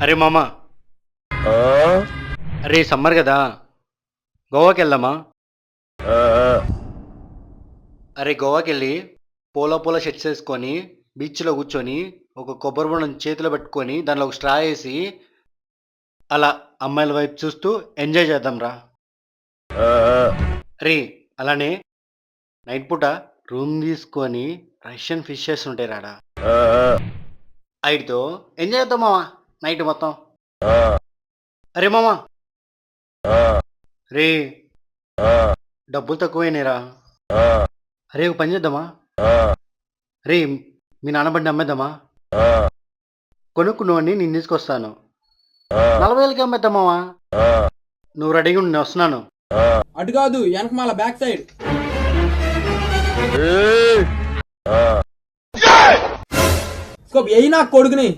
అరే మామా, అరే సమ్మర్ కదా, గోవాకి వెళ్దామా? అరే గోవాకి వెళ్ళి పోలో పోలో షర్ట్స్ వేసుకొని బీచ్లో కూర్చొని ఒక కొబ్బరి బొండం చేతిలో పెట్టుకొని దానిలో ఒక స్ట్రా వేసి అలా అమ్మాయిల వైపు చూస్తూ ఎంజాయ్ చేద్దాం రా. రే అలానే నైట్ పూట రూమ్ తీసుకొని రష్యన్ ఫిషెస్ ఉంటాయి రాడా, ఐటితో ఎంజాయ్ చేద్దాం మావా నైట్ మొత్తం. అరే మామా, రే డబ్బులు తక్కువైనాయిరా. అరే ఒక పని చేద్దామా? రే మీ నాన్న బండి అమ్మేద్దామా? కొనుక్కున్నవాడిని నేను తీసుకొస్తాను. 40,000కి అమ్మేద్దామావా? నువ్వు రెడీగా ఉండి నేను వస్తున్నాను. అటు కాదు, వెనకమాల బ్యాక్ సైడ్. ఎయి నా కొడుకుని.